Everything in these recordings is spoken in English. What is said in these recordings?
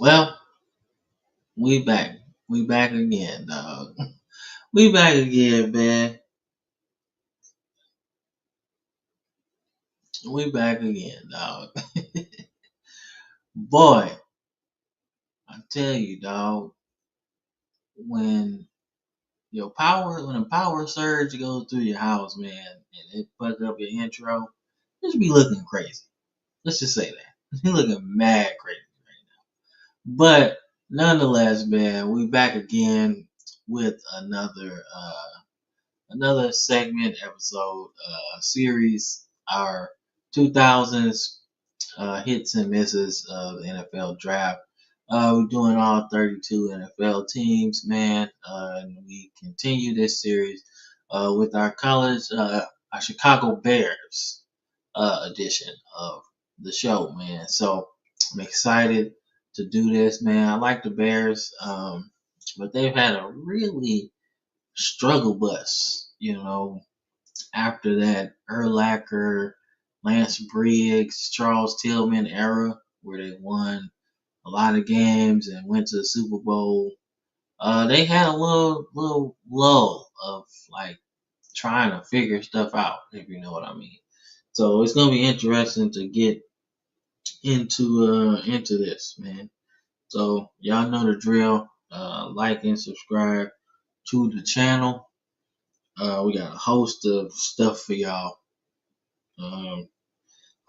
Well, we back. We back again, dog. We back again, man. We back again, dog. Boy, I tell you, dog, when when a power surge goes through your house, man, and it fuck up your intro, just be looking crazy. Let's just say that. You looking mad crazy right now. But nonetheless, man, we back again with another segment episode series, our 2000s hits and misses of the NFL draft. We're doing all 32 NFL teams, man, and we continue this series with our Chicago Bears edition of the show, man. So I'm excited to do this, man. I like the Bears, but they've had a really struggle bus, after that Urlacher, Lance Briggs, Charles Tillman era where they won a lot of games and went to the Super Bowl. They had a little lull of like trying to figure stuff out, if you know what I mean. So it's gonna be interesting to get into this, man. So y'all know the drill. Like and subscribe to the channel. We got a host of stuff for y'all. Um,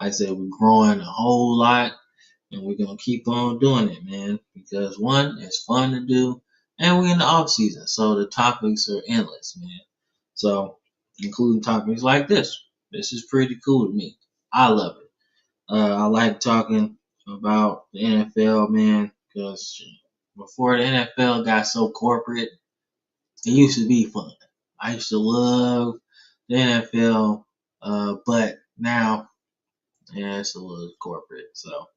like I said, we're growing a whole lot, and we're gonna keep on doing it, man. Because one, it's fun to do, and we're in the off season, so the topics are endless, man. So, including topics like this. This is pretty cool to me. I love it. I like talking about the NFL, man, because before the NFL got so corporate, it used to be fun. I used to love the NFL, but now, yeah, it's a little corporate. So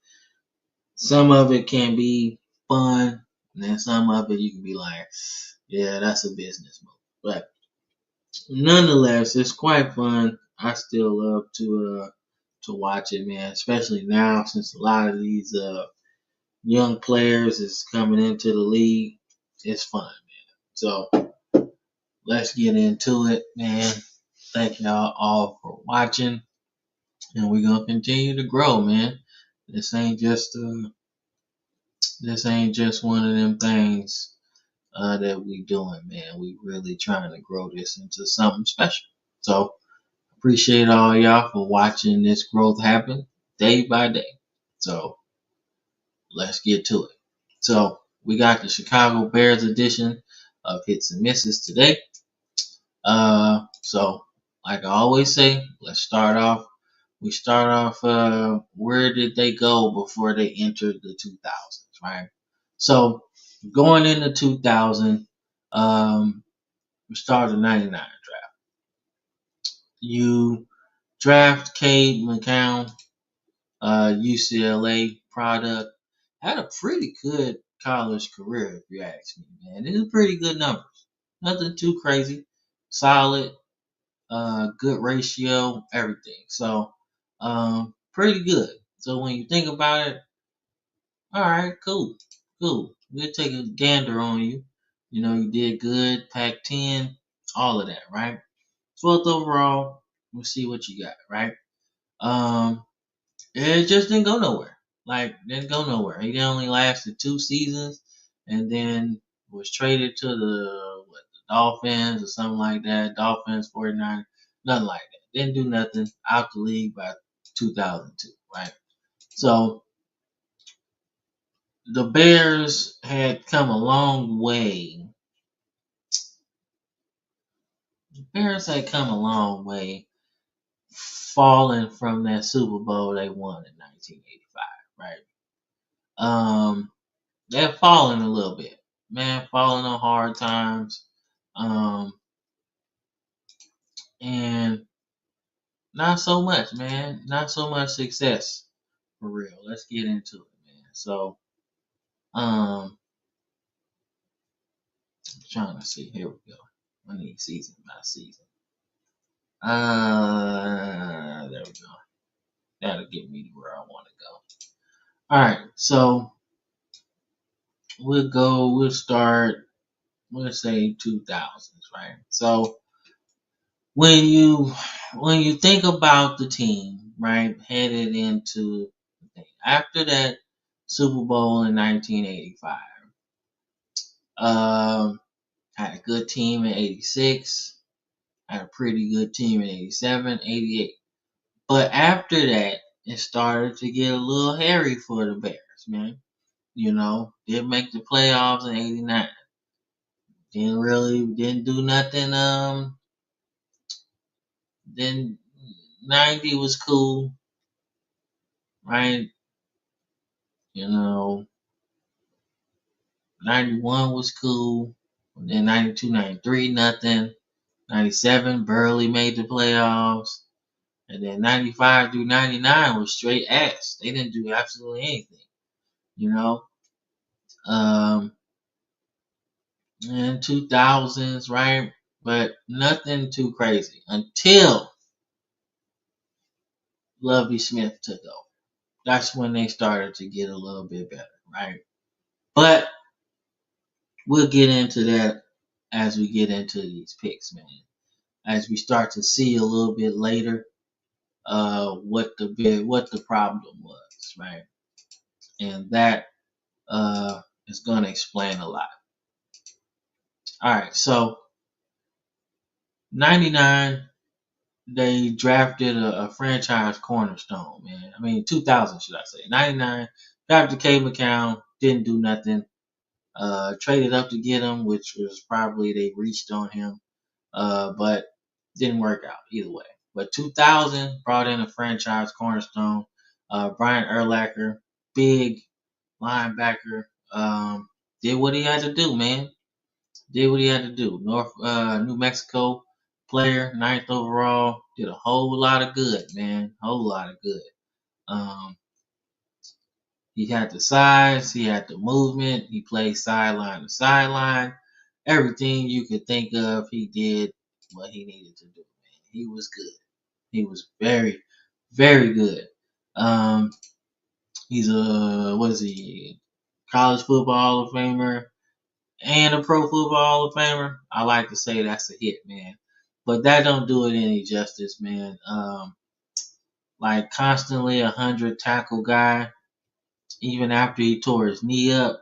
some of it can be fun, and then some of it you can be like, yeah, that's a business move. But nonetheless, it's quite fun. I still love to watch it, man. Especially now since a lot of these young players is coming into the league. It's fun, man. So let's get into it, man. Thank y'all all for watching, and we're gonna continue to grow, man. This ain't just one of them things that we doing, man. We really trying to grow this into something special. So appreciate all y'all for watching this growth happen day by day. So let's get to it. So we got the Chicago Bears edition of hits and misses today. So like I always say, let's start off. We start off. Where did they go before they entered the 2000s, right? So going into 2000, we started the 99 draft. You draft Cade McCown, UCLA product, had a pretty good college career, if you ask me, man. It was pretty good numbers. Nothing too crazy. Solid, good ratio, everything. So, pretty good. So when you think about it, all right, cool. We'll take a gander on you. You did good, Pac-10, all of that, right? 12th overall, we'll see what you got, right? Um, it just didn't go nowhere. Like, didn't go nowhere. He only lasted 2 seasons and then was traded to the Dolphins or something like that. Dolphins, 49, nothing like that. Didn't do nothing. Out the league by 2002, right? So the Bears had come a long way. The Bears had come a long way, falling from that Super Bowl they won in 1985, right? They're falling a little bit, man. Falling on hard times, um, and not so much, man. Not so much success for real. Let's get into it, man. So, I'm trying to see. Here we go. I need season by season. There we go. That'll get me to where I want to go. All right, so we'll go. We'll start. We'll say 2000s, right? So when you think about the team, right, headed into after that Super Bowl in 1985, had a good team in 86, had a pretty good team in 87, 88. But after that, it started to get a little hairy for the Bears, man. Didn't make the playoffs in 89. Didn't do nothing. Then 90 was cool, right? You know, 91 was cool. Then 92, 93, nothing. 97 barely made the playoffs. And then 95 through 99 was straight ass. They didn't do absolutely anything, you know. Um, and 2000s, right? But nothing too crazy until Lovie Smith took over. That's when they started to get a little bit better, right? But we'll get into that as we get into these picks, man. As we start to see a little bit later, what the problem was, right? And that is going to explain a lot. All right, so 99, they drafted a franchise cornerstone, man. I mean, 2000, should I say? 99, drafted K. McCown, didn't do nothing. Traded up to get him, which was probably they reached on him, but didn't work out either way. But 2000 brought in a franchise cornerstone, Brian Urlacher, big linebacker, did what he had to do, man. Did what he had to do. New Mexico player, ninth overall, did a whole lot of good, man. Whole lot of good. Um, he had the size, he had the movement, he played sideline to sideline. Everything you could think of, he did what he needed to do, man. He was good. He was very, very good. Um, he's a what is he? College football Hall of Famer and a Pro Football Hall of Famer. I like to say that's a hit, man. But that don't do it any justice, man. Like constantly 100 tackle guy. Even after he tore his knee up,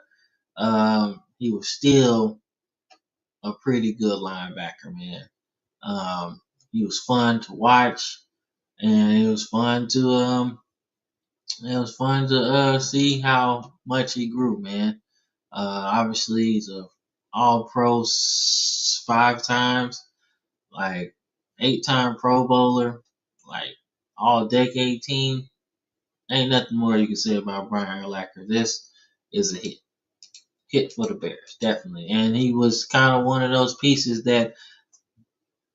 he was still a pretty good linebacker, man. He was fun to watch, and it was fun to see how much he grew, man. Obviously, he's a All Pro 5 times, like 8-time Pro Bowler, like All Decade Team. Ain't nothing more you can say about Brian Urlacher. This is a hit for the Bears, definitely. And he was kind of one of those pieces that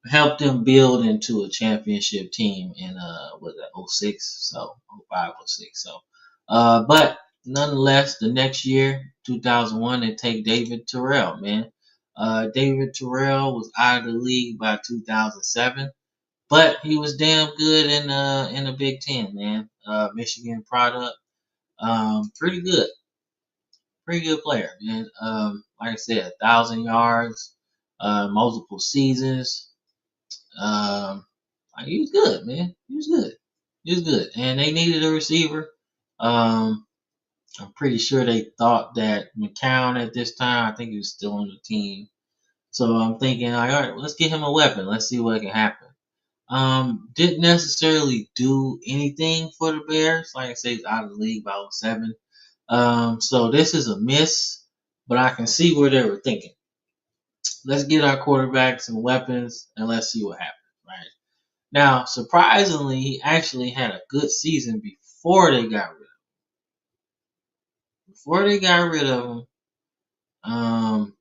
helped them build into a championship team in was that '06, so '05, '06. So but nonetheless, the next year, 2001, they take David Terrell, man. David Terrell was out of the league by 2007, but he was damn good in the Big Ten, man. Michigan product, pretty good, pretty good player, man. Like I said, 1,000 yards, multiple seasons. Um, like, he was good, man. He was good. He was good, and they needed a receiver. Um, I'm pretty sure they thought that McCown at this time, I think he was still on the team. So I'm thinking, like, all right, let's get him a weapon. Let's see what can happen. Didn't necessarily do anything for the Bears. Like I say, he's out of the league by 07. So this is a miss, but I can see where they were thinking. Let's get our quarterback some weapons and let's see what happens. Right now, surprisingly, he actually had a good season before they got rid of him. Before they got rid of him, um,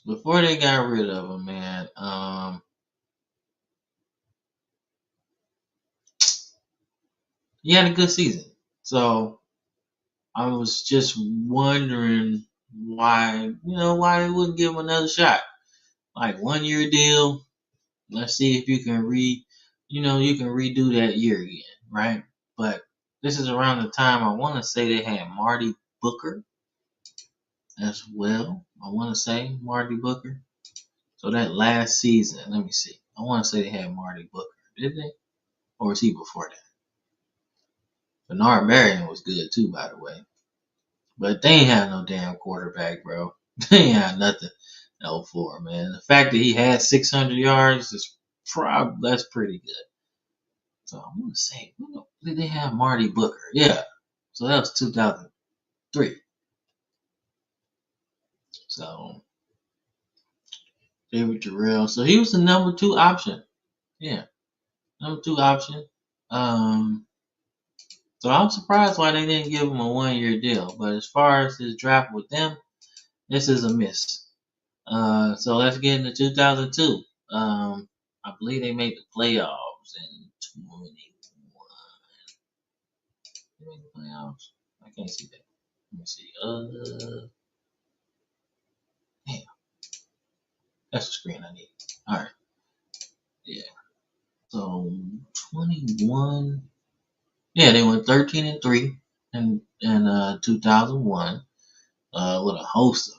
before they got rid of him, man, he had a good season. So I was just wondering why they wouldn't give him another shot. Like 1 year deal. Let's see if you can you can redo that year again, right? But this is around the time I want to say they had Marty Booker as well. I want to say Marty Booker. So that last season, let me see. I want to say they had Marty Booker, did they? Or was he before that? Bernard Marion was good too, by the way. But they ain't have no damn quarterback, bro. They ain't have nothing. No for man. The fact that he had 600 yards is probably that's pretty good. So I'm gonna say, did they have Marty Booker? Yeah. So that was 2003. So David Jarrell. So he was the number 2 option. Yeah, number 2 option. Um. So I'm surprised why they didn't give him a 1 year deal. But as far as his draft with them, this is a miss. So let's get into 2002. I believe they made the playoffs in 21. They made the playoffs. I can't see that. Let me see. Damn, that's the screen I need. All right. Yeah. So 21. Yeah, they went 13-3 in 2001. With a host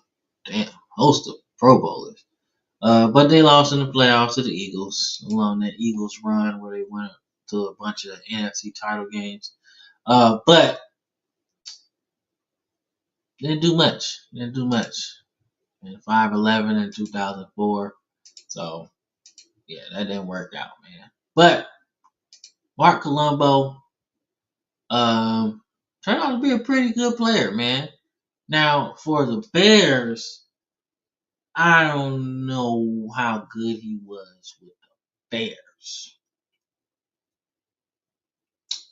of Pro Bowlers. But they lost in the playoffs to the Eagles along that Eagles run where they went to a bunch of NFC title games. But didn't do much. Didn't do much. And 5-11 in 2004. So yeah, that didn't work out, man. But Mark Colombo turned out to be a pretty good player, man. Now for the Bears, I don't know how good he was with the Bears.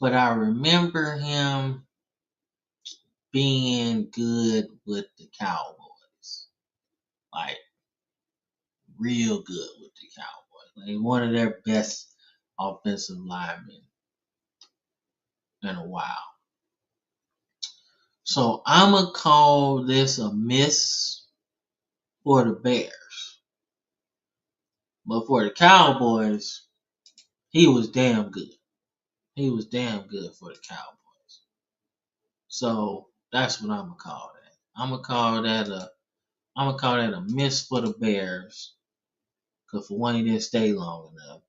But I remember him being good with the Cowboys. Like real good with the Cowboys. Like one of their best offensive linemen in a while. So I'ma call this a miss for the Bears. But for the Cowboys, he was damn good. He was damn good for the Cowboys. So that's what I'm gonna call that. I'm gonna call that a miss for the Bears. Cause for one, he didn't stay long enough.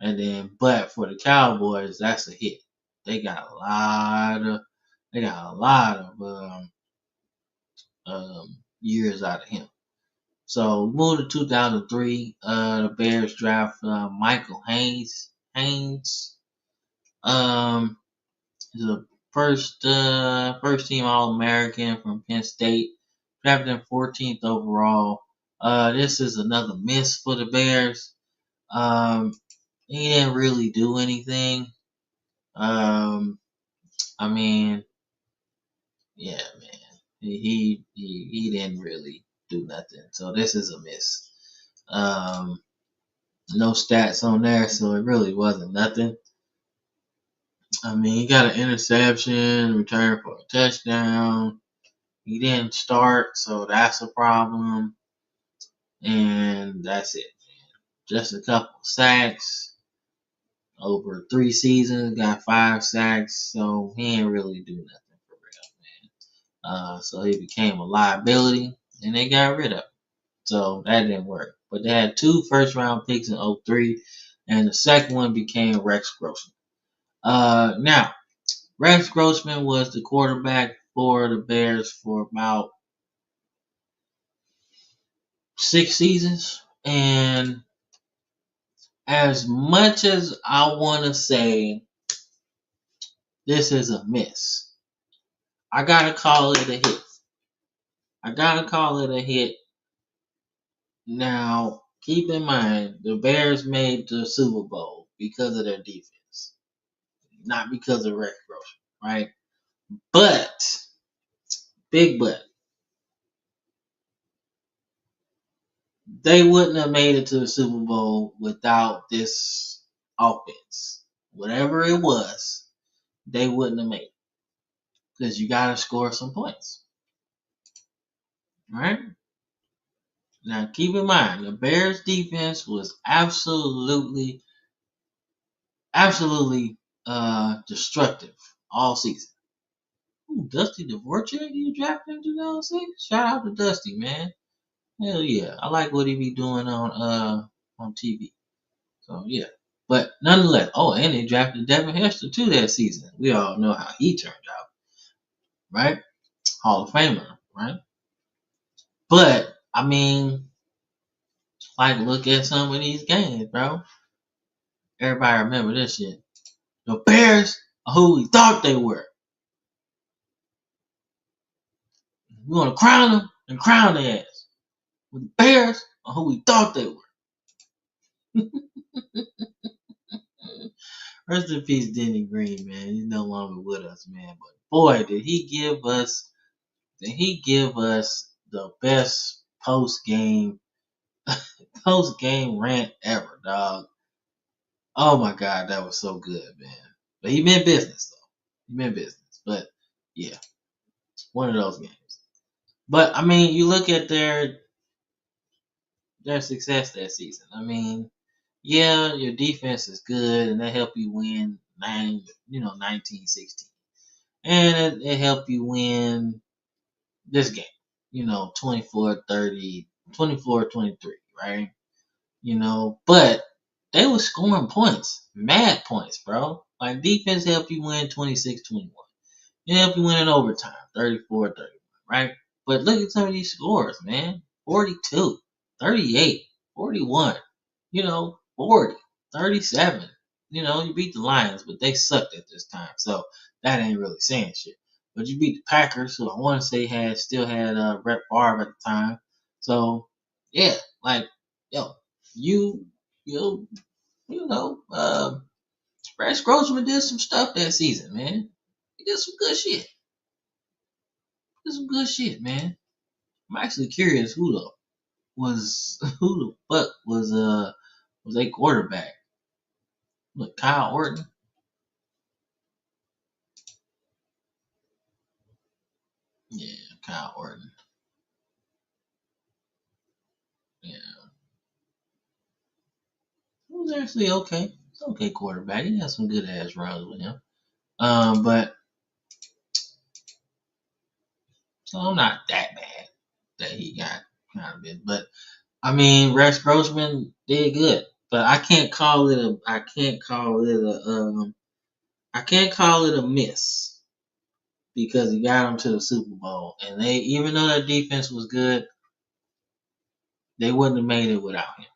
And then, but for the Cowboys, that's a hit. They got a lot of, they got a lot of years out of him. So move to 2003. The Bears draft Michael Haynes. Haynes. Um, is a first team All American from Penn State. Drafted him 14th overall. This is another miss for the Bears. Um, he didn't really do anything. Um, I mean, yeah, man, he didn't really do nothing. So this is a miss. Um, no stats on there, so it really wasn't nothing. I mean, he got an interception, returned for a touchdown. He didn't start, so that's a problem. And that's it. Just a couple sacks over 3 seasons, got 5 sacks, so he ain't really do nothing for real, man. So he became a liability, and they got rid of him. So that didn't work. But they had 2 first-round picks in 03, and the second one became Rex Grossman. Now, Rex Grossman was the quarterback for the Bears for about 6 seasons. And as much as I want to say this is a miss, I gotta call it a hit. I gotta call it a hit. Now, keep in mind, the Bears made the Super Bowl because of their defense, not because of Rex Grossman, right? But, big but, they wouldn't have made it to the Super Bowl without this offense. Whatever it was, they wouldn't have made it because you got to score some points, right? Now, keep in mind, the Bears' defense was absolutely destructive all season. Ooh, Dusty Dvorak, you drafted in 2006? Shout out to Dusty, man. Hell yeah. I like what he be doing on TV. So yeah. But nonetheless, oh, and they drafted Devin Hester too that season. We all know how he turned out, right? Hall of Famer, right? But I mean, like look at some of these games, bro. Everybody remember this shit. The Bears are who we thought they were. We want to crown them and crown their ass. But the Bears are who we thought they were. Rest in peace, Denny Green, man. He's no longer with us, man. But boy, did he give us the best post game rant ever, dog. Oh my god, that was so good, man. But he meant business though. He meant business. But yeah, one of those games. But I mean, you look at their success that season. I mean, yeah, your defense is good and they help you win 1916. And it helped you win this game, 24-30, 24-23, right? But they were scoring points, mad points, bro. Like defense helped you win 26-21. It helped you win in overtime, 34-31, right? But look at some of these scores, man. 42, 38, 41, 40, 37. You beat the Lions, but they sucked at this time. So that ain't really saying shit. But you beat the Packers, who I want to say still had Brett Favre at the time. So yeah, like yo, you you you know, Rex Grossman did some stuff that season, man. He did some good shit. Did some good shit, man. I'm actually curious who the fuck was a quarterback. Look, Kyle Orton. Yeah, Kyle Orton. Yeah, he was actually okay. He's okay quarterback. He had some good ass runs with him. But so I'm not that mad that he got kind of bit. But I mean, Rex Grossman did good. But I can't call it a miss because he got them to the Super Bowl. And they, even though their defense was good, they wouldn't have made it without him.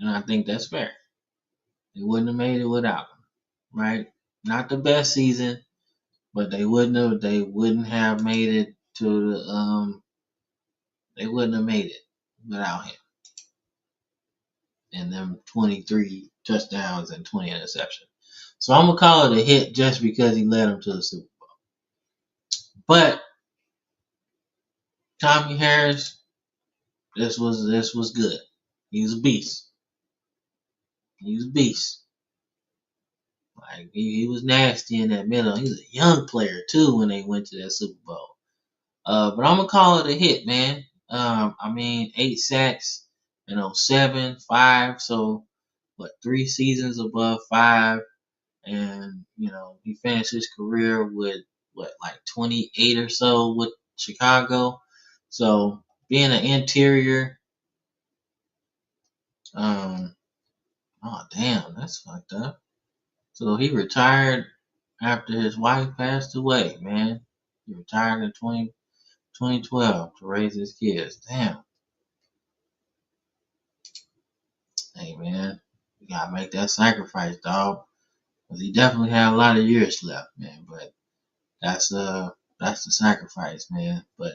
And I think that's fair. They wouldn't have made it without him, right? Not the best season, but they wouldn't have made it to the they wouldn't have made it without him. And them 23 touchdowns and 20 interceptions. So I'm gonna call it a hit just because he led them to the Super Bowl. But Tommy Harris, this was good. He was a beast. He was a beast. Like he was nasty in that middle. He was a young player too when they went to that Super Bowl. But I'm gonna call it a hit, man. I mean, 8 sacks in '07, 5. So what? 3 seasons above 5, and he finished his career with what, like 28 or so with Chicago. So being an interior, um, oh damn, that's fucked up. So he retired after his wife passed away, man. He retired in 2012 to raise his kids. Damn. Hey man, you gotta make that sacrifice, dog. Cause he definitely had a lot of years left, man. But that's that's the sacrifice, man. But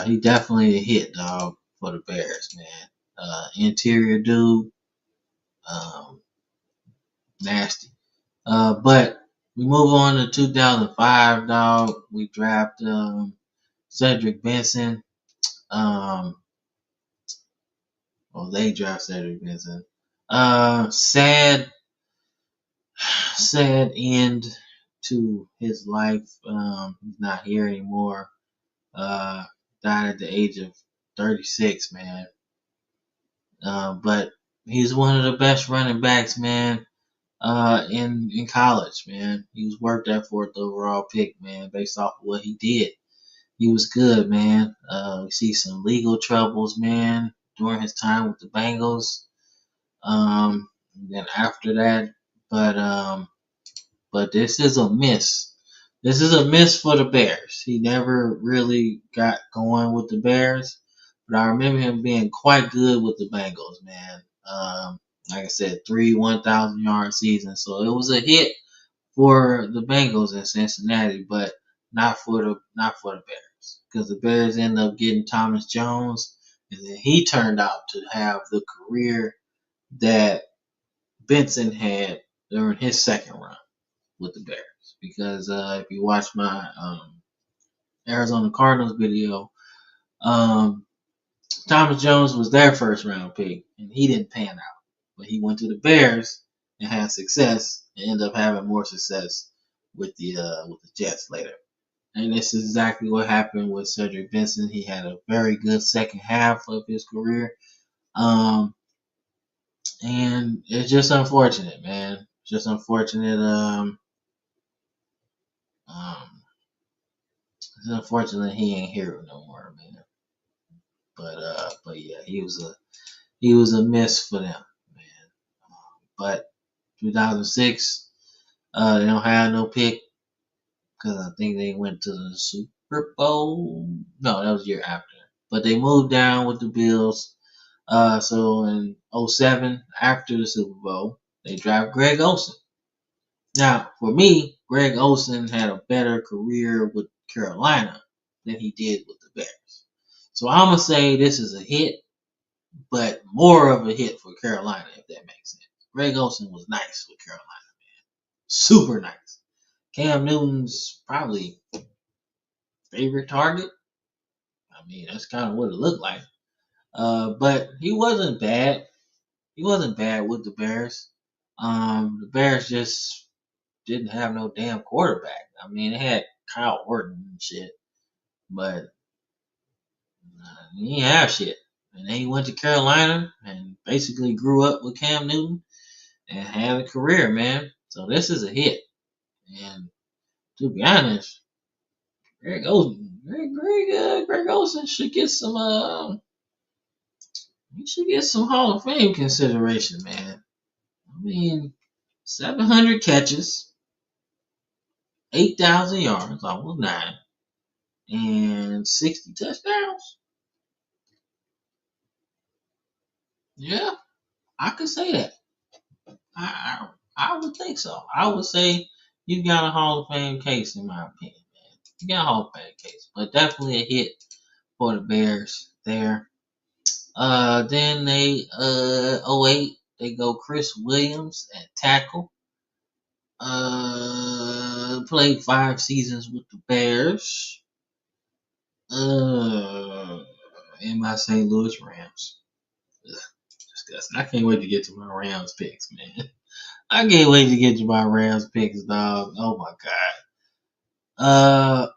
he definitely a hit, dog, for the Bears, man. Interior dude, um, nasty. But we move on to 2005, dog. We draft Cedric Benson. Um, well, they draft Cedric Benson. Sad, sad end to his life. He's not here anymore. Uh, Died at the age of 36, man. But he's one of the best running backs, man. In college, man. He was worked at fourth overall pick, man, based off of what he did. He was good, man. We see some legal troubles, man, during his time with the Bengals. Then after that, but um, but this is a miss. This is a miss for the Bears. He never really got going with the Bears, but I remember him being quite good with the Bengals, man. Like I said, 1,000 yard seasons, so it was a hit for the Bengals in Cincinnati, but not for the Bears, because the Bears ended up getting Thomas Jones, and then he turned out to have the career that Benson had during his second run with the Bears. Because if you watch my Arizona Cardinals video, um, Thomas Jones was their first round pick, and he didn't pan out. But he went to the Bears and had success, and ended up having more success with the Jets later. And this is exactly what happened with Cedric Benson. He had a very good second half of his career, um, and it's just unfortunate, man. Just unfortunate. Um, it's unfortunate he ain't here no more, man. But yeah, he was a miss for them, man. But 2006, they don't have no pick because I think they went to the Super Bowl. No, that was the year after. But they moved down with the Bills. So in '07, after the Super Bowl, they draft Greg Olsen. Now, for me, Greg Olsen had a better career with Carolina than he did with the Bears. So I'm gonna say this is a hit, but more of a hit for Carolina, if that makes sense. Greg Olsen was nice with Carolina, super nice. Cam Newton's probably favorite target. I mean, that's kind of what it looked like. But he wasn't bad. He wasn't bad with the Bears. The Bears just didn't have no damn quarterback. I mean, they had Kyle Orton and shit, but he didn't have shit. And then he went to Carolina and basically grew up with Cam Newton and had a career, man. So this is a hit. And to be honest, Greg Olsen should get some he should get some Hall of Fame consideration, man. I mean, 700 catches, 8,000 yards, almost nine, and 60 touchdowns. Yeah, I could say that. I would think so. I would say you got a Hall of Fame case, in my opinion, man. You got a Hall of Fame case, but definitely a hit for the Bears there. Then they '08 they go Chris Williams at tackle. Played 5 seasons with the Bears. Uh, in my St. Louis Rams. Ugh, disgusting. I can't wait to get to my Rams picks, man. I can't wait to get to my Rams picks, dog. Oh my god.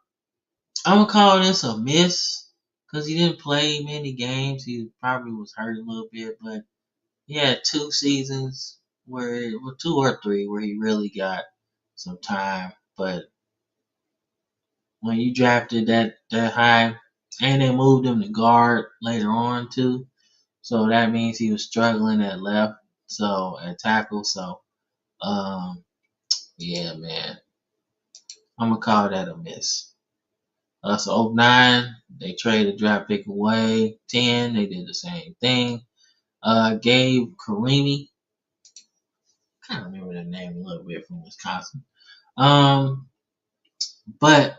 I'm gonna call this a miss because he didn't play many games. He probably was hurt a little bit, but he had 2 seasons well, 2 or 3, where he really got some time. But when you drafted that high, and they moved him to guard later on too, so that means he was struggling at left, so at tackle. So um, yeah, man, I'm gonna call that a miss. So '09, they traded draft pick away. 10, they did the same thing. Gabe Karimi. Kind of remember that name a little bit from Wisconsin. Um, but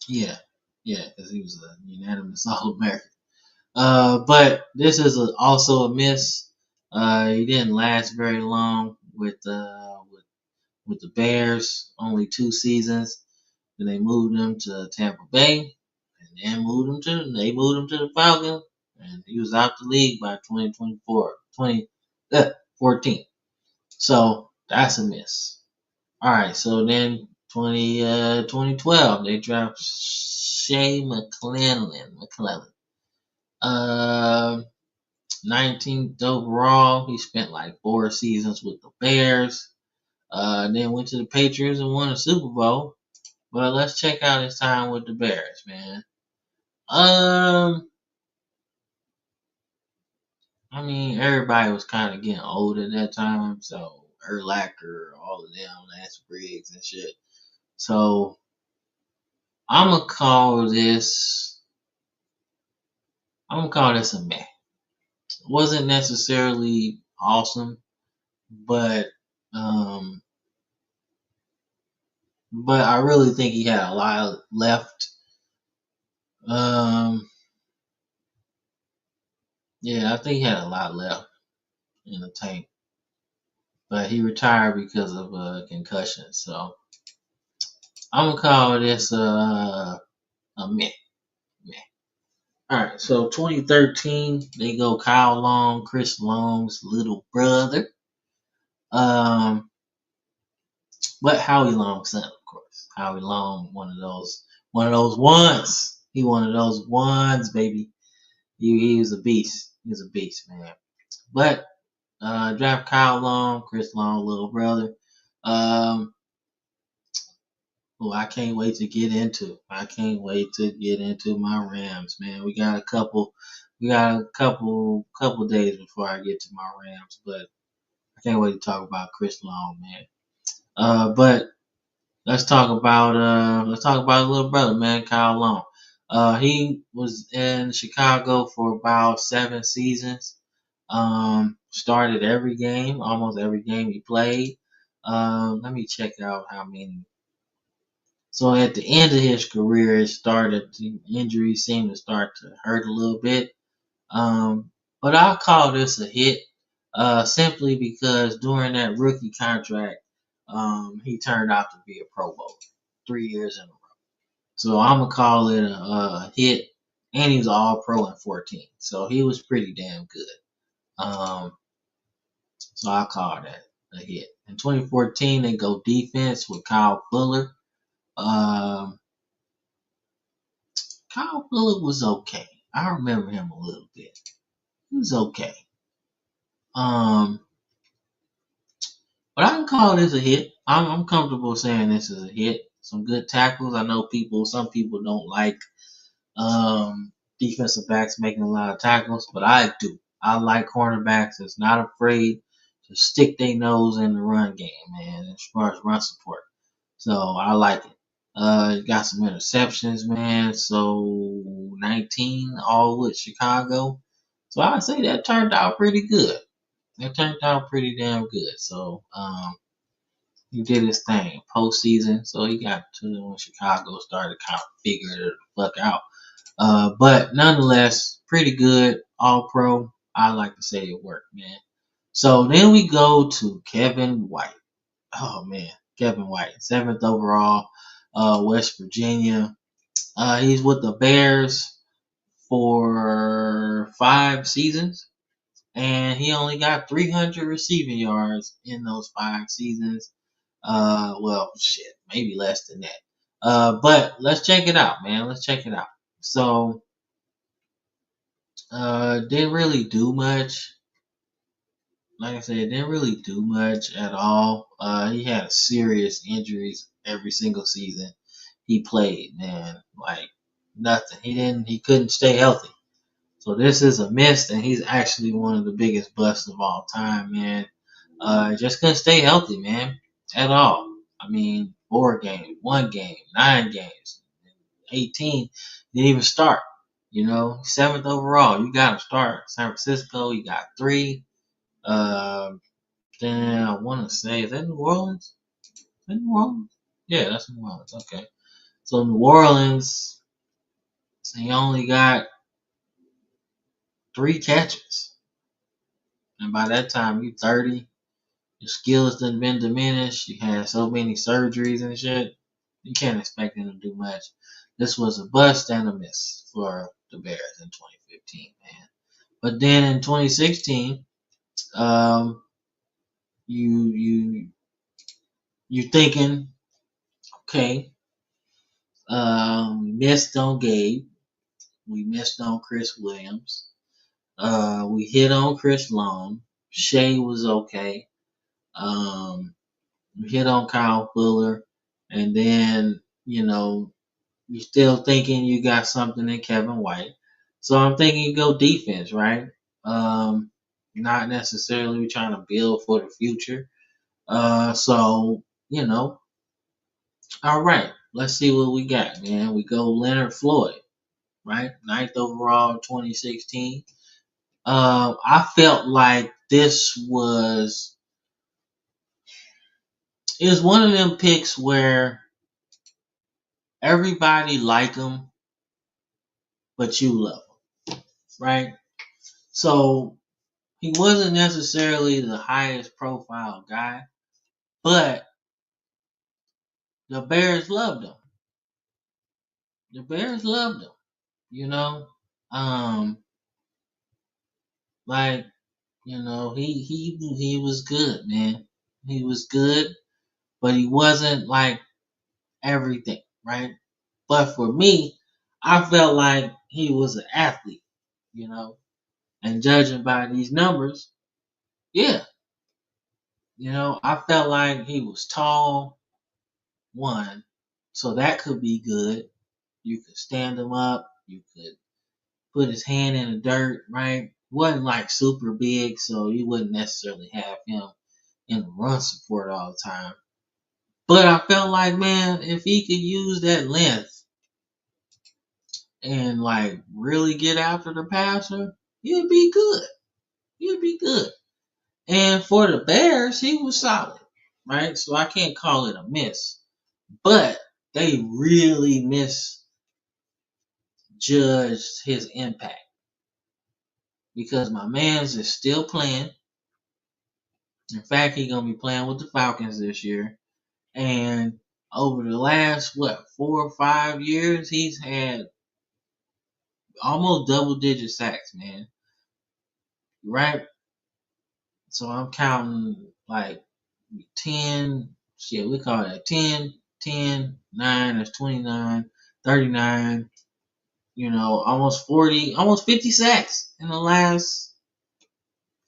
yeah, yeah, because he was a unanimous All American. But this is also a miss. He didn't last very long with the Bears, only 2 seasons. Then they moved him to Tampa Bay, and then they moved him to the Falcons, and he was out the league by 2014. So that's a miss. All right, so then 2012 they draft Shea McClellan. Uh, 19th overall. He spent like 4 seasons with the Bears. Then went to the Patriots and won a Super Bowl. But let's check out his time with the Bears, man. Um, I mean, everybody was kind of getting old at that time, so Urlacher, all of them, Lance Briggs and shit. So I'm gonna call this. I'm gonna call this a meh. It wasn't necessarily awesome, but um, but I really think he had a lot left. Um, yeah, I think he had a lot left in the tank, but he retired because of concussion. So I'm gonna call this a meh. Meh. All right, so 2013 they go Kyle Long, Chris Long's little brother. Um, but Howie Long's son, of course. Howie Long, one of those ones. He one of those ones, baby. He was a beast. He was a beast, man. But draft Kyle Long, Chris Long, little brother. Um, I can't wait to get into. I can't wait to get into my Rams, man. We got a couple days before I get to my Rams, but I can't wait to talk about Chris Long, man. But let's talk about a little brother, man, Kyle Long. He was in Chicago for about 7 seasons. Started every game, almost every game he played. Let me check out how many. So at the end of his career, the injuries seemed to start to hurt a little bit. But I'll call this a hit, simply because during that rookie contract, he turned out to be a Pro Bowler 3 years in a row. So I'm gonna call it a hit, and he was All Pro in 14, so he was pretty damn good. Um, so I call that a hit. In 2014, they go defense with Kyle Fuller. Um, Kyle Fuller was okay. I remember him a little bit. He was okay. Um, but I can call this a hit. I'm comfortable saying this is a hit. Some good tackles. I know some people don't like defensive backs making a lot of tackles, but I do. I like cornerbacks that's not afraid to stick their nose in the run game, man, as far as run support. So I like it. Got some interceptions, man. So 19 all with Chicago. So I say that turned out pretty good. That turned out pretty damn good. So he did his thing postseason. So he got to when Chicago started kind of figuring it the fuck out. But nonetheless, pretty good. All pro. I like to say it worked, man. So then we go to Kevin White. Oh man, Kevin White, 7th overall, West Virginia. He's with the Bears for 5 seasons, and he only got 300 receiving yards in those 5 seasons. Well, shit, maybe less than that. But let's check it out, man. Let's check it out. So, didn't really do much. Like I said, didn't really do much at all. He had serious injuries every single season he played, man. Like nothing. He couldn't stay healthy. So this is a miss, and he's actually one of the biggest busts of all time, man. Just couldn't stay healthy, man, at all. I mean, 4 games, 1 game, 9 games, 18 didn't even start. Seventh overall. You got to start. San Francisco, you got three. Uh, then I want to say, is that New Orleans? Is that New Orleans? Yeah, that's New Orleans. Okay. So New Orleans, so you only got three catches. And by that time, you 30. Your skills done been diminished. You had so many surgeries and shit. You can't expect him to do much. This was a bust and a miss for the Bears in 2015, man. But then in 2016, um, you you thinking, okay, we missed on Gabe, we missed on Chris Williams, we hit on Chris Long, Shea was okay, we hit on Kyle Fuller, and then you're still thinking you got something in Kevin White. So I'm thinking you go defense, right? Um, Not necessarily trying to build for the future. So, all right, let's see what we got, man. We go Leonard Floyd, right? Ninth overall, 2016. I felt like it was one of them picks where everybody like him, but you love him, right? So he wasn't necessarily the highest profile guy, but the Bears loved him. The Bears loved him, you know. Um, like he was good, man. He was good, but he wasn't like everything, right? But for me, I felt like he was an athlete, you know. And judging by these numbers, yeah, I felt like he was tall, one, so that could be good. You could stand him up. You could put his hand in the dirt, right? Wasn't like super big, so you wouldn't necessarily have him in the run support all the time. But I felt like, man, if he could use that length and like really get after the passer, he'd be good. He'd be good. And for the Bears, he was solid, right? So I can't call it a miss. But they really misjudged his impact because my man's is still playing. In fact, he's gonna be playing with the Falcons this year. And over the last 4 or 5 years, he's had almost double digit sacks, man. Right? So I'm counting like 10, shit, we call that 10, 10, 9, that's 29, 39, almost 40, almost 50 sacks in the last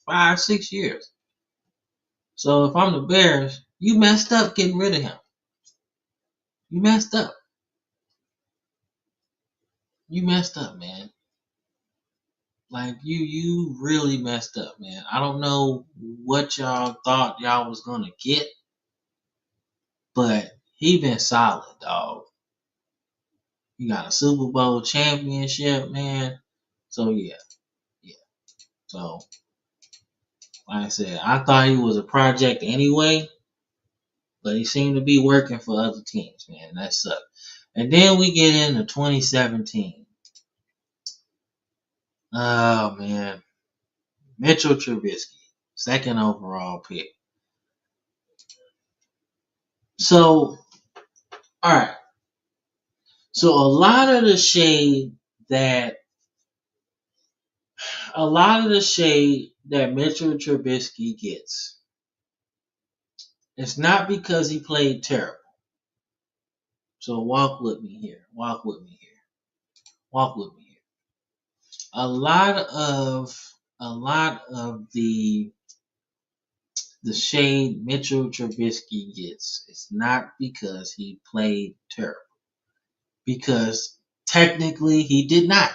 5, 6 years. So if I'm the Bears, you messed up getting rid of him. You messed up. You messed up, man. Like you really messed up, man. I don't know what y'all thought y'all was gonna get, but he been solid, dog. He got a Super Bowl championship, man. So yeah. So like I said, I thought he was a project anyway, but he seemed to be working for other teams, man. That sucked. And then we get into 2017. Oh man, Mitchell Trubisky, second overall pick. So, all right. So that a lot of the shade that Mitchell Trubisky gets, it's not because he played terrible. So walk with me here. Walk with me here. Walk with me here. A lot of the shade Mitchell Trubisky gets, it's not because he played terrible. Because technically he did not.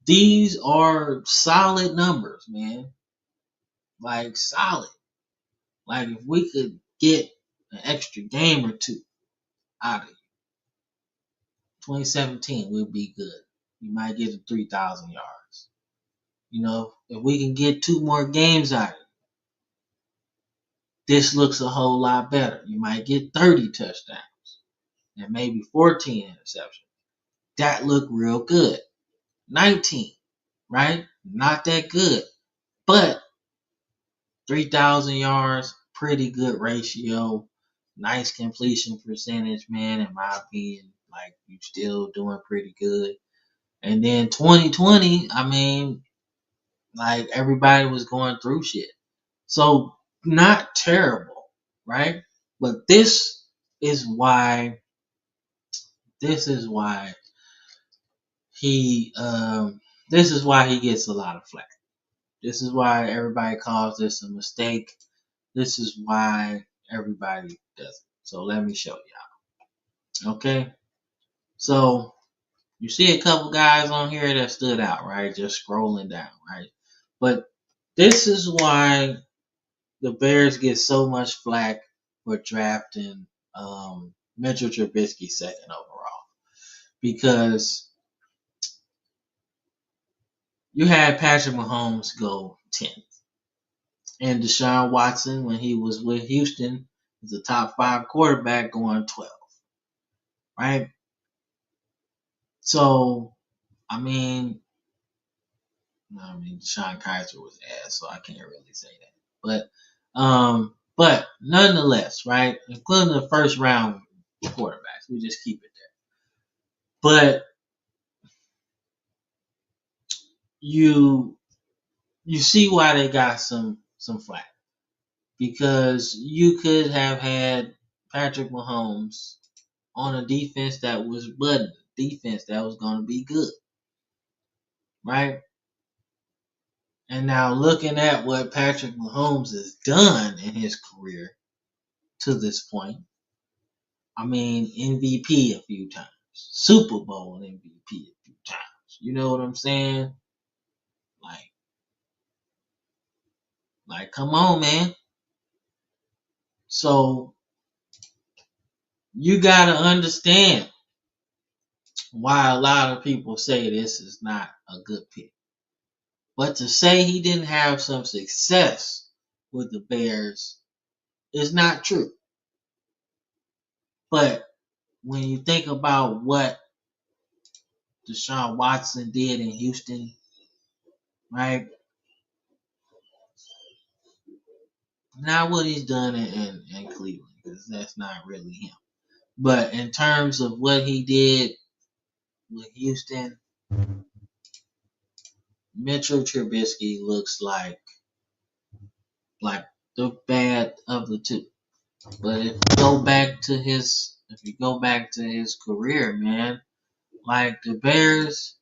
These are solid numbers, man. Like solid. Like if we could get an extra game or two out of it, 2017 would be good. you might get to 3,000 yards. If we can get 2 more games out of it, this looks a whole lot better. You might get 30 touchdowns and maybe 14 interceptions. That looked real good. 19, right? Not that good. But 3,000 yards, pretty good ratio. Nice completion percentage, man, in my opinion. Like, you still doing pretty good. And then 2020, I mean, like, everybody was going through shit. So, not terrible, right? But is why, this is why he, this is why he gets a lot of flack. This is why everybody calls this a mistake. This is why everybody does it. So let me show y'all. Okay. So you see a couple guys on here that stood out, right? Just scrolling down, right? But this is why the Bears get so much flack for drafting Mitchell Trubisky second overall. Because you had Patrick Mahomes go 10th. And Deshaun Watson, when he was with Houston, was a top 5 quarterback going 12. Right? So, I mean, Deshaun Kaiser was ass, so I can't really say that. But nonetheless, right? Including the first round quarterbacks, we just keep it there. But you see why they got some flack, because you could have had Patrick Mahomes on a defense that was budding, defense that was going to be good, right? And now looking at what Patrick Mahomes has done in his career to this point, I mean, MVP a few times, Super Bowl MVP a few times. You know what I'm saying? Like, come on, man. So you gotta understand why a lot of people say this is not a good pick. But to say he didn't have some success with the Bears is not true. But when you think about what Deshaun Watson did in Houston, right? Not what he's done in Cleveland, because that's not really him. But in terms of what he did with Houston, Mitchell Trubisky looks like the bad of the two. But if you go back to his career, man, like, the Bears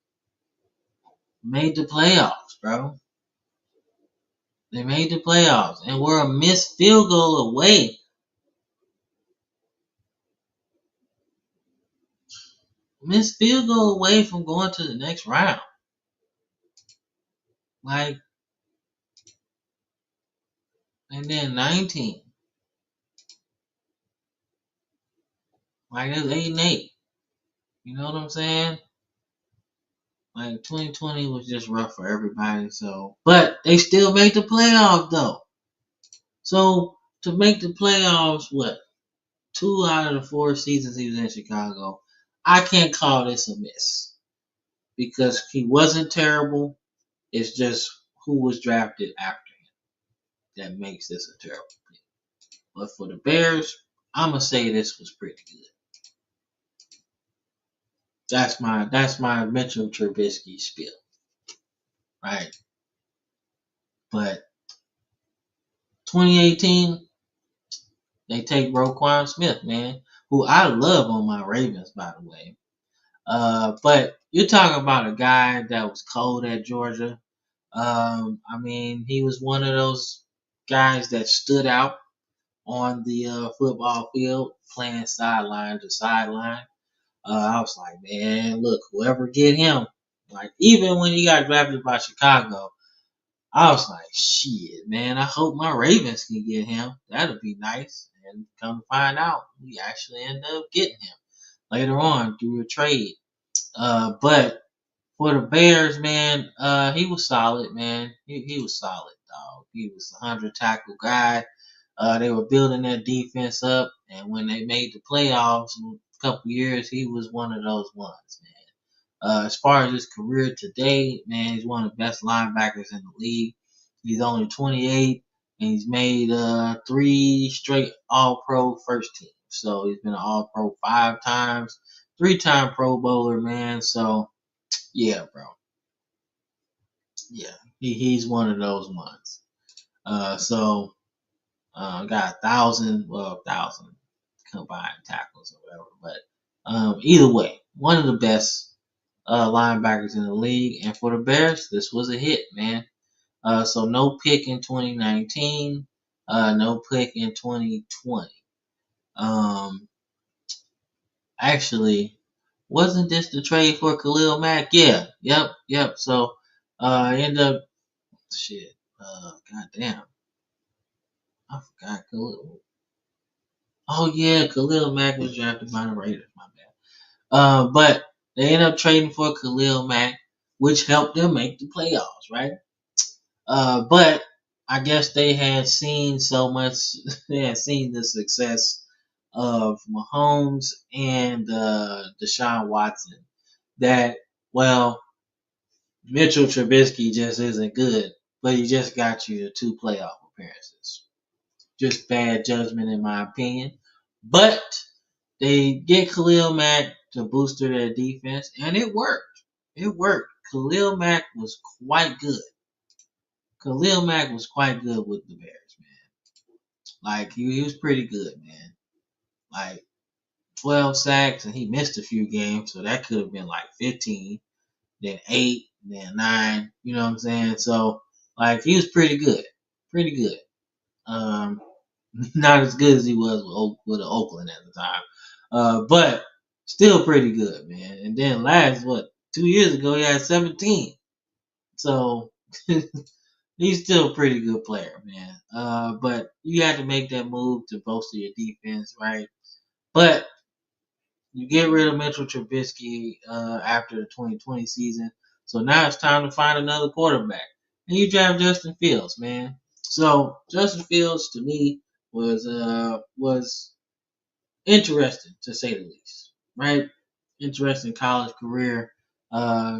made the playoffs, bro. They made the playoffs and were a missed field goal away. Missed field goal away from going to the next round. Like, and then 19. Like, it's 8-8. You know what I'm saying? Like, 2020 was just rough for everybody. So, but they still made the playoffs though. So to make the playoffs, what? 2 out of the 4 seasons he was in Chicago, I can't call this a miss, because he wasn't terrible. It's just who was drafted after him that makes this a terrible pick. But for the Bears, I'm gonna say this was pretty good. That's my Mitchell Trubisky spiel, right? But 2018, they take Roquan Smith, man, who I love on my Ravens, by the way. But you're talking about a guy that was cold at Georgia. I mean, he was one of those guys that stood out on the football field, playing sideline to sideline. I was like, man, look, whoever get him, like, even when he got drafted by Chicago, I was like, shit, man, I hope my Ravens can get him. That'd be nice. And come to find out, we actually ended up getting him later on through a trade. But For the Bears, man, he was solid, man. He was solid, dog. He was a 100 tackle guy. They were building their defense up, and when they made the playoffs in a couple years, he was one of those ones, man. As far as his career today, man, he's one of the best linebackers in the league. He's only 28, and he's made 3 straight All-Pro first team. So he's been an All-Pro 5 times, 3-time Pro Bowler, man. So yeah, bro. Yeah, he's one of those ones. Got 1,000 combined tackles or whatever. But either way, one of the best linebackers in the league. And for the Bears, this was a hit, man. So no pick in 2019, no pick in 2020. Um, Actually, wasn't this the trade for Khalil Mack? Yeah, yep. So end up shit. Goddamn, I forgot Khalil. Oh yeah, Khalil Mack was drafted by the Raiders. My bad. But they ended up trading for Khalil Mack, which helped them make the playoffs, right? But I guess they had seen so much. They had seen the success of Mahomes and Deshaun Watson that, well, Mitchell Trubisky just isn't good, but he just got you to 2 playoff appearances. Just bad judgment, in my opinion. But they get Khalil Mack to booster their defense, and it worked. It worked. Khalil Mack was quite good. Khalil Mack was quite good with the Bears, man. Like he was pretty good, man. Like 12 sacks, and he missed a few games, so that could have been like 15, then 8, then 9. You know what I'm saying? So like he was pretty good, pretty good. Um, Not as good as he was with Oakland at the time, but still pretty good, man. And then last 2 years ago he had 17, so he's still a pretty good player, man. But you had to make that move to bolster your defense, right? But you get rid of Mitchell Trubisky after the 2020 season, so now it's time to find another quarterback, and you draft Justin Fields, man. So Justin Fields to me was interesting to say the least, right? Interesting college career.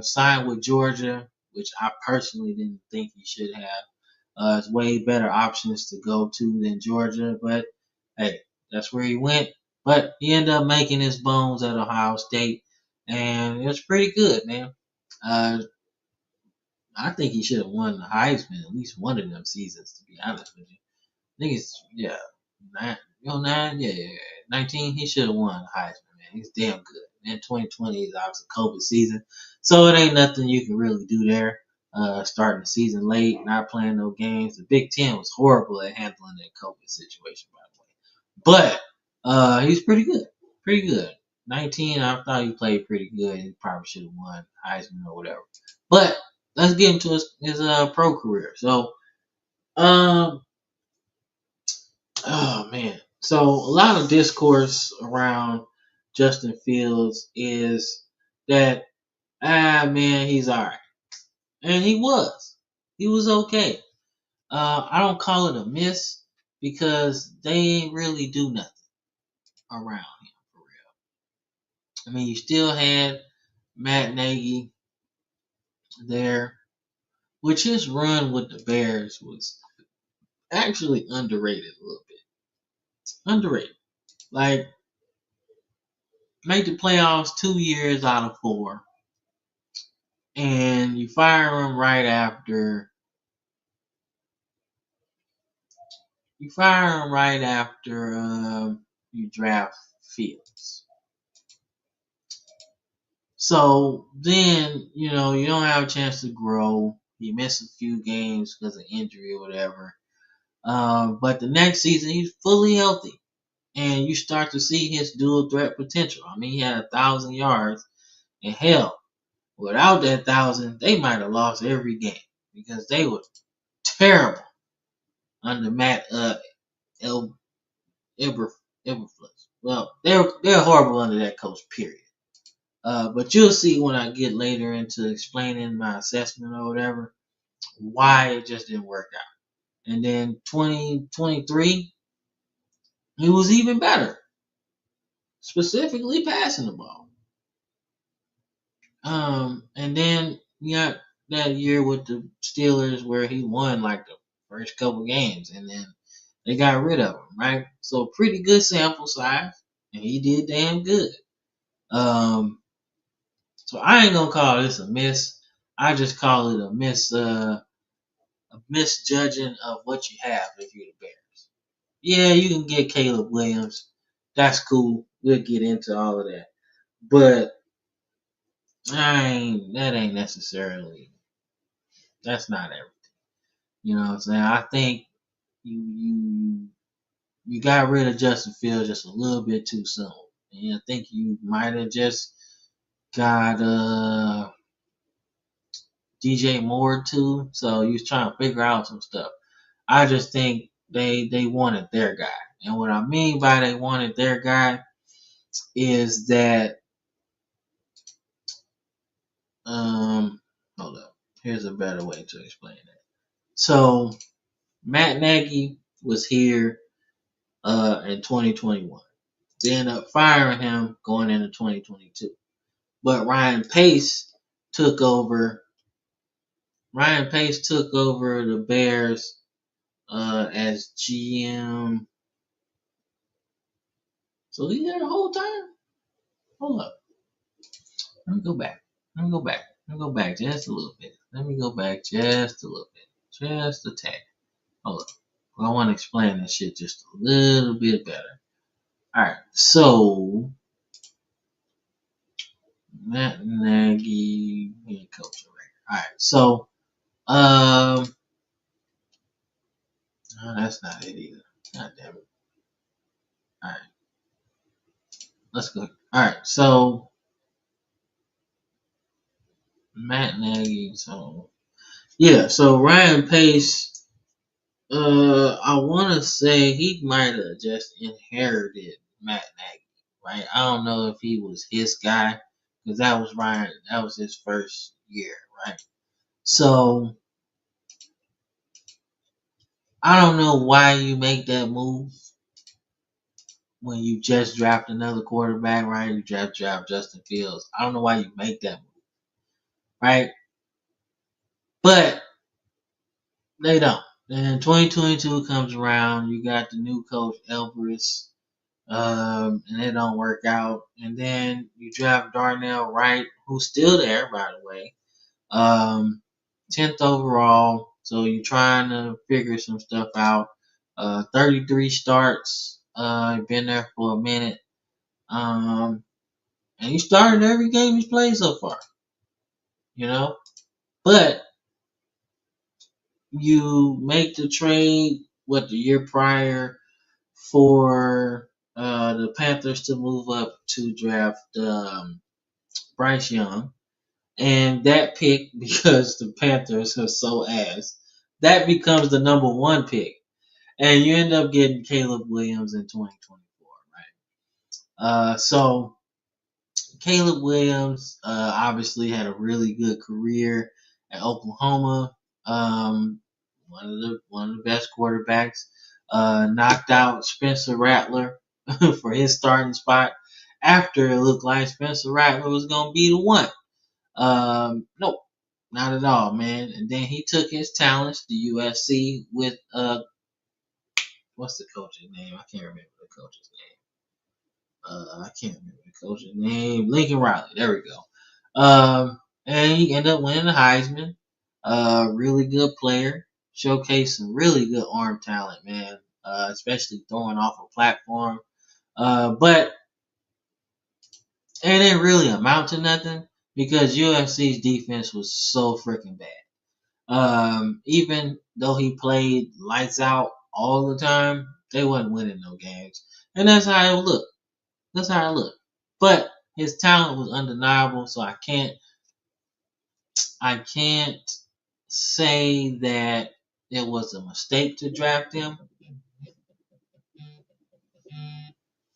Signed with Georgia, which I personally didn't think he should have. It's way better options to go to than Georgia, but hey, that's where he went. But he ended up making his bones at Ohio State, and it was pretty good, man. Uh, I think he should have won the Heisman at least one of them seasons, to be honest with you. I think it's yeah, 9, yeah, 19. He should have won the Heisman, man. He's damn good. And 2020 is obviously COVID season, so it ain't nothing you can really do there. Starting the season late, not playing no games. The Big Ten was horrible at handling that COVID situation, by the way. But he's pretty good, pretty good. 19, I thought he played pretty good. He probably should have won Heisman or whatever. But let's get into his pro career. So um Oh man. So a lot of discourse around Justin Fields is that man, he's alright. And he was. He was okay. I don't call it a miss because they ain't really do nothing around him for real. I mean you still had Matt Nagy there, which his run with the Bears was actually underrated a little bit. Underrated. Like made the playoffs 2 years out of 4, and you fire him right after you draft Fields. So then you don't have a chance to grow. He missed a few games because of injury or whatever. But the next season he's fully healthy, and you start to see his dual threat potential. I mean, he had 1,000 yards, and hell, without that 1,000, they might have lost every game because they were terrible under Matt El, Eberflus. Well, they're horrible under that coach. Period. But you'll see when I get later into explaining my assessment or whatever why it just didn't work out. And then 2023, he was even better, specifically passing the ball. And then you got that year with the Steelers where he won like the first couple games, and then they got rid of him, right? So pretty good sample size, and he did damn good. Um, so I ain't gonna call this a miss. I just call it a misjudging of what you have if you're the Bears. Yeah, you can get Caleb Williams. That's cool. We'll get into all of that. But that ain't necessarily, that's not everything. You know what I'm saying? I think you you got rid of Justin Fields just a little bit too soon. And I think you might have just got DJ Moore too. So you was trying to figure out some stuff. I just think they wanted their guy. And what I mean by they wanted their guy is that hold up. Here's a better way to explain that. So Matt Nagy was here in 2021. They ended up firing him going into 2022. But Ryan Pace took over. Ryan Pace took over the Bears as GM. So he there the whole time. Hold up. Let me go back. Let me go back. Let me go back just a little bit. Let me go back just a little bit. Just a tad. Hold up. Well, I want to explain this shit just a little bit better. Alright, so Matt Nagy, head coach. Alright, so no, that's not it either. God damn it. Alright, let's go. Alright, so Matt Nagy, so yeah, so Ryan Pace, I wanna say he might have just inherited Matt Nagy, right? I don't know if he was his guy, because that was his first year, right? So I don't know why you make that move when you just draft another quarterback, right? You draft Justin Fields. I don't know why you make that move, right? But they don't. And 2022 comes around, you got the new coach Elvis, and it don't work out. And then you draft Darnell Wright, who's still there, by the way, 10th overall. So you're trying to figure some stuff out. 33 starts, been there for a minute. And he started every game he's played so far, you know. But you make the trade the year prior for the Panthers to move up to draft Bryce Young, and that pick because the Panthers are so ass, that becomes the number one pick, and you end up getting Caleb Williams in 2024, right? So Caleb Williams obviously had a really good career at Oklahoma. One of the best quarterbacks. Knocked out Spencer Rattler for his starting spot after it looked like Spencer Rattler was gonna be the one. Nope, not at all, man. And then he took his talents to USC with what's the coach's name? I can't remember the coach's name. I can't remember the coach's name. Lincoln Riley. There we go. And he ended up winning the Heisman. Really good player. Showcased some really good arm talent, man. Especially throwing off a platform. But it didn't really amount to nothing because UFC's defense was so freaking bad. Even though he played lights out all the time, they wasn't winning no games. And that's how it looked. That's how it looked. But his talent was undeniable, so I can't say that it was a mistake to draft him.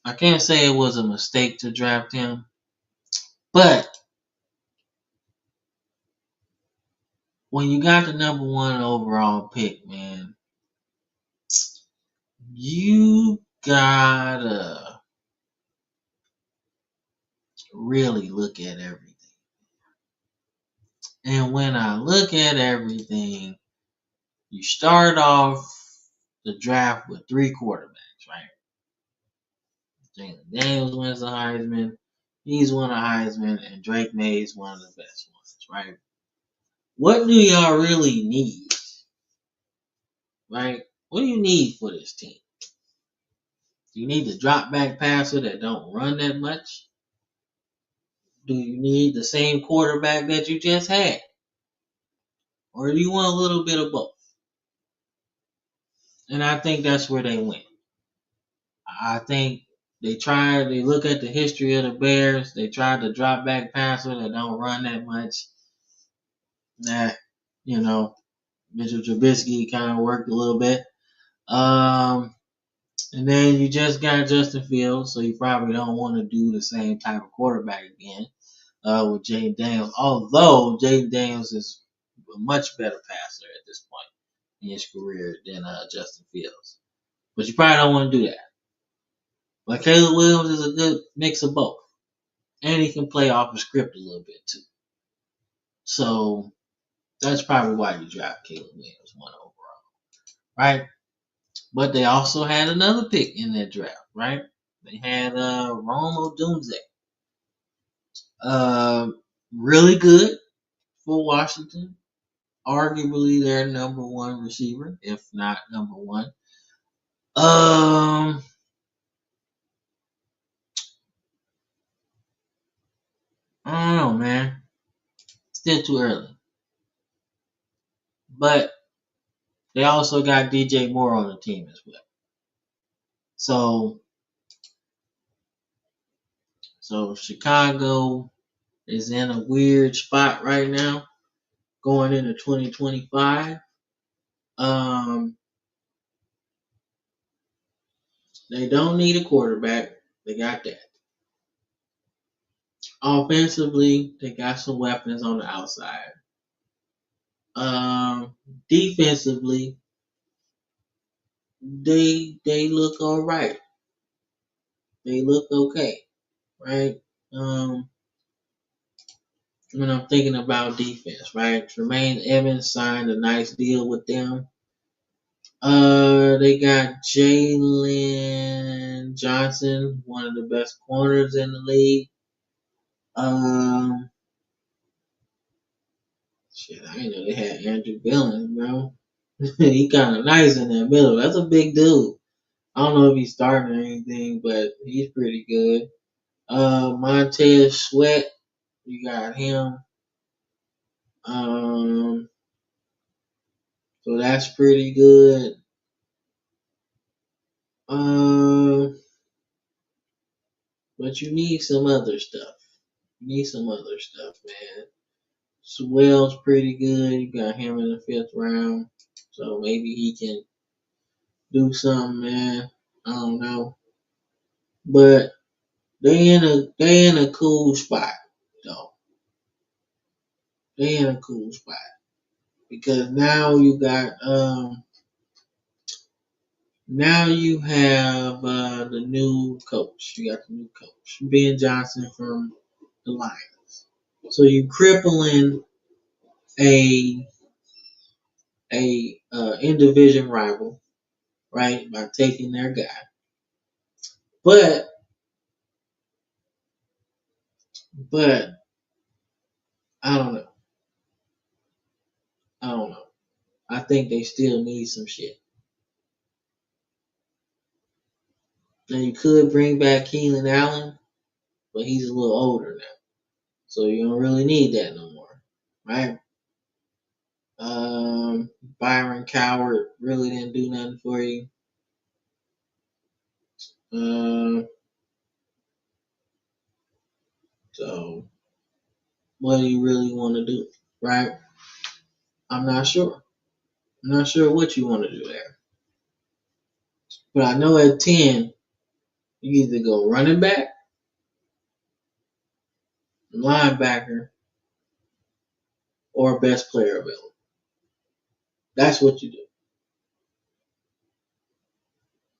I can't say it was a mistake to draft him. But when you got the number one overall pick, man, you gotta really look at everything. And when I look at everything, you start off the draft with three quarterbacks, right? Jalen Daniels wins the Heisman. He's won a Heisman, and Drake May is one of the best ones, right? What do y'all really need, right? What do you need for this team? Do you need the drop back passer that don't run that much? Do you need the same quarterback that you just had? Or do you want a little bit of both? And I think that's where they went. I think they look at the history of the Bears, they tried to drop back passer that don't run that much. Nah, you know, Mitchell Trubisky kind of worked a little bit. And then you just got Justin Fields, so you probably don't want to do the same type of quarterback again with Jaden Daniels. Although Jaden Daniels is a much better passer at this point in his career than Justin Fields. But you probably don't want to do that. But Caleb Williams is a good mix of both. And he can play off the script a little bit too. So that's probably why you draft Caleb Williams one overall. Right? But they also had another pick in that draft, right? They had Rome Odunze. Really good for Washington. Arguably their number one receiver, if not number one. I don't know, man. Still too early. But they also got DJ Moore on the team as well. So Chicago is in a weird spot right now going into 2025. They don't need a quarterback. They got that. Offensively, they got some weapons on the outside. Defensively, they look all right. They look okay, right? When I'm thinking about defense, right? Tremaine Evans signed a nice deal with them. They got Jalen Johnson, one of the best corners in the league. Shit, I didn't know they had Andrew Billings, bro. He kind of nice in that middle. That's a big dude. I don't know if he's starting or anything, but he's pretty good. Montez Sweat, you got him. So that's pretty good. But you need some other stuff. You need some other stuff, man. Swell's pretty good. You got him in the fifth round, so maybe he can do something, man. I don't know, but they in a cool spot though. They in a cool spot because now you have the new coach. You got the new coach, Ben Johnson from the Lions. So you crippling a in division rival, right, by taking their guy. But but I don't know. I don't know. I think they still need some shit. Now you could bring back Keelan Allen, but he's a little older now, so you don't really need that no more, right? Byron Coward really didn't do nothing for you. So what do you really want to do, right? I'm not sure. I'm not sure what you want to do there. But I know at 10, you either go running back, linebacker, or best player available. That's what you do.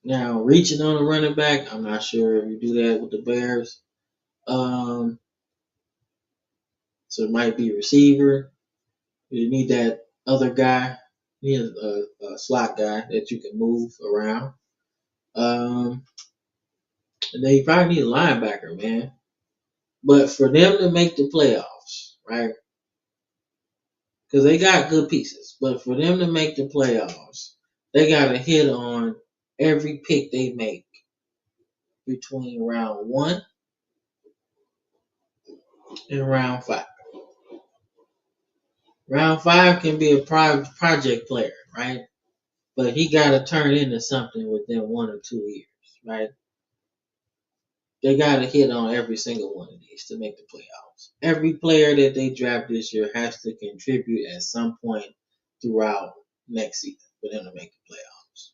Now, reaching on a running back, I'm not sure if you do that with the Bears. Um, so it might be receiver. You need that other guy. You need a slot guy that you can move around. Um, and then you probably need a linebacker, man. But for them to make the playoffs, right? Because they got good pieces. But for them to make the playoffs, they got to hit on every pick they make between round 1 and round 5. Round 5 can be a project player, right? But he got to turn into something within 1 or 2 years, right? They got to hit on every single one of these to make the playoffs. Every player that they draft this year has to contribute at some point throughout next season for them to make the playoffs.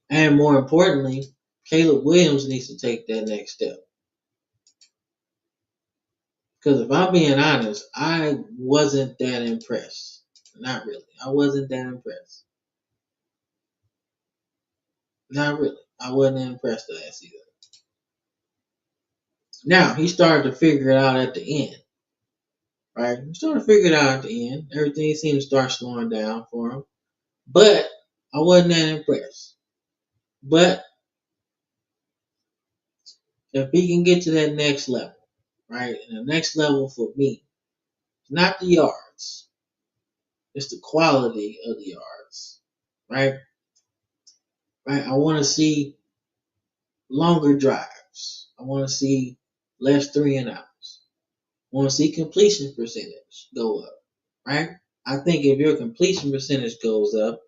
And more importantly, Caleb Williams needs to take that next step. Because if I'm being honest, I wasn't that impressed. Not really. I wasn't that impressed. Not really. I wasn't impressed last season. Now, he started to figure it out at the end. Right? He started to figure it out at the end. Everything seemed to start slowing down for him. But I wasn't that impressed. But if he can get to that next level, right? And the next level for me, it's not the yards. It's the quality of the yards. Right? Right? I want to see longer drives. I want to see less 3-and-outs. I want to see completion percentage go up. Right? I think if your completion percentage goes up,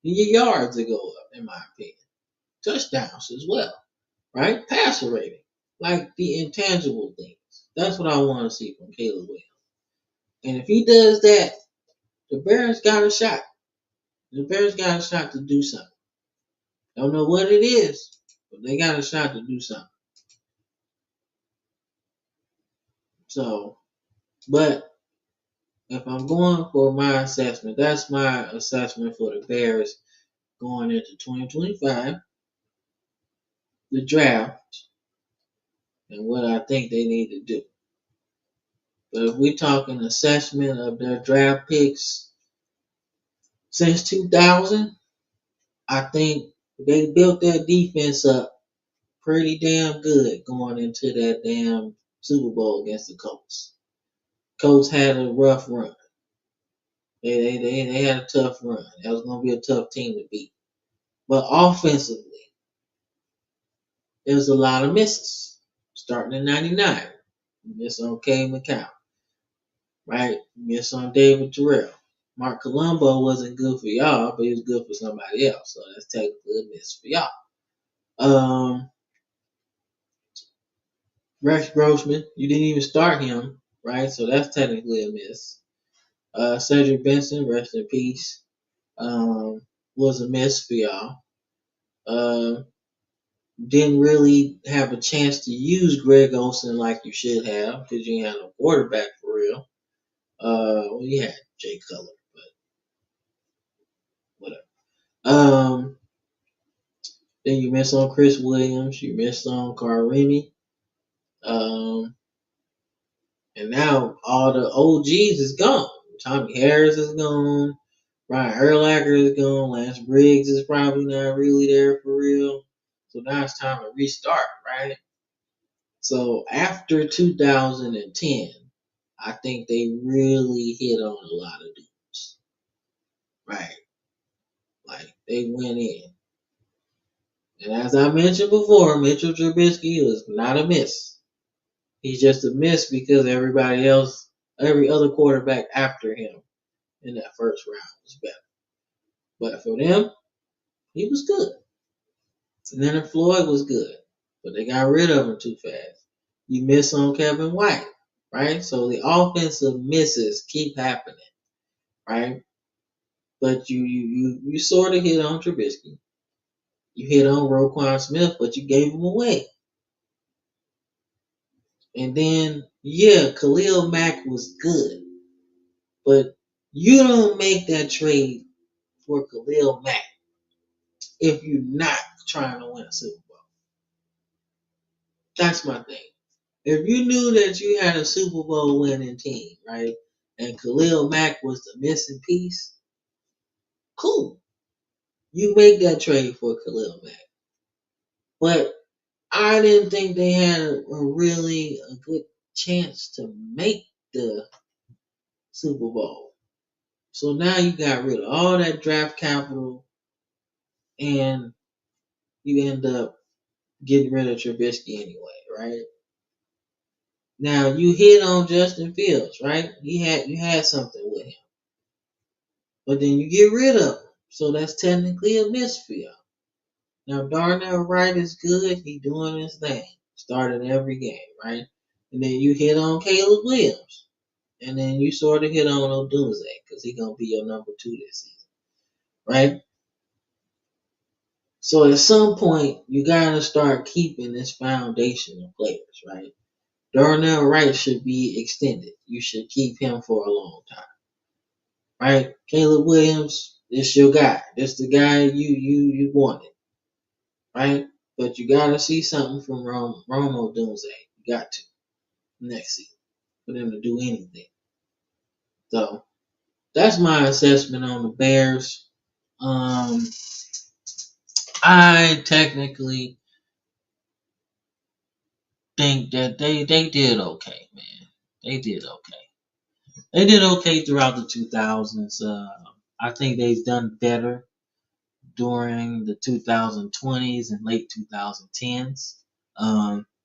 then your yards will go up, in my opinion. Touchdowns as well. Right? Passer rating. Like the intangible things. That's what I want to see from Caleb Williams. And if he does that, the Bears got a shot. The Bears got a shot to do something. Don't know what it is, but they got a shot to do something. So, but if I'm going for my assessment, that's my assessment for the Bears going into 2025, the draft, and what I think they need to do. But if we're talking assessment of their draft picks since 2000, I think they built their defense up pretty damn good going into that damn Super Bowl against the Colts. Colts had a rough run. They had a tough run. That was going to be a tough team to beat. But offensively, there was a lot of misses. Starting in 99. Miss on K. McCown. Right? Miss on David Terrell. Mark Colombo wasn't good for y'all, but he was good for somebody else. So that's technically a miss for y'all. Rex Grossman, you didn't even start him, right? So that's technically a miss. Cedric Benson, rest in peace, was a miss for y'all. Didn't really have a chance to use Greg Olsen like you should have because you ain't had no quarterback for real. Well, you had Jay Cutler, but whatever. Then you missed on Chris Williams. You missed on Karimi. And now all the OGs is gone. Tommy Harris is gone. Ryan Urlacher is gone. Lance Briggs is probably not really there for real. So now it's time to restart, right? So after 2010, I think they really hit on a lot of dudes. Right. Like they went in. And as I mentioned before, Mitchell Trubisky was not a miss. He's just a miss because everybody else, every other quarterback after him in that first round was better. But for them, he was good. And then Floyd was good. But they got rid of him too fast. You miss on Kevin White, right? So the offensive misses keep happening, right? But you sort of hit on Trubisky. You hit on Roquan Smith, but you gave him away. And then, yeah, Khalil Mack was good, but you don't make that trade for Khalil Mack if you're not trying to win a Super Bowl. That's my thing. If you knew that you had a Super Bowl winning team, right, and Khalil Mack was the missing piece, cool. You make that trade for Khalil Mack. But I didn't think they had a good chance to make the Super Bowl. So now you got rid of all that draft capital and you end up getting rid of Trubisky anyway, right? Now you hit on Justin Fields, right? You had something with him, but then you get rid of him, so that's technically a miss for y'all. Now Darnell Wright is good; he doing his thing, starting every game, right? And then you hit on Caleb Williams, and then you sort of hit on Odunze because he gonna be your number 2 this season, right? So at some point you gotta start keeping this foundation of players, right? Darnell Wright should be extended. You should keep him for a long time, right? Caleb Williams, this your guy. This the guy you wanted, right? But you gotta see something from Romo Dunze. You got to next season for them to do anything. So that's my assessment on the Bears. Um, I technically think that they did okay, man. They did okay. They did okay throughout the 2000s. I think they've done better during the 2020s and late 2010s.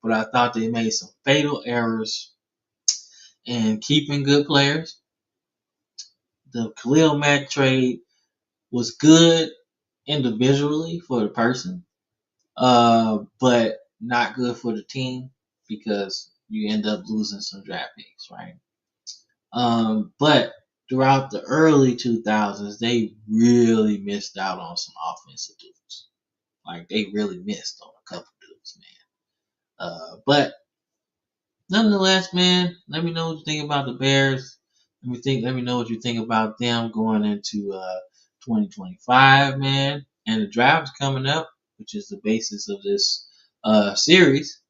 But I thought they made some fatal errors in keeping good players. The Khalil Mack trade was good individually for the person, but not good for the team because you end up losing some draft picks, right? But throughout the early 2000s, they really missed out on some offensive dudes. Like they really missed on a couple dudes, man. But nonetheless, man, let me know what you think about the Bears. Let me know what you think about them going into 2025, man. And the draft's coming up, which is the basis of this series.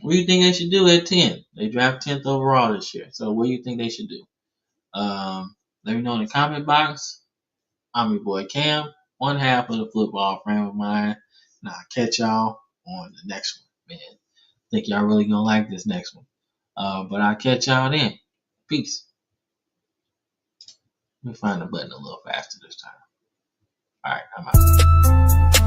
What do you think they should do at 10? They draft 10th overall this year. So what do you think they should do? Let me know in the comment box. I'm your boy Cam, one half of the football frame of mind. And I'll catch y'all on the next one, man. Think y'all really gonna like this next one. But I'll catch y'all then. Peace. Let me find the button a little faster this time. Alright, I'm out.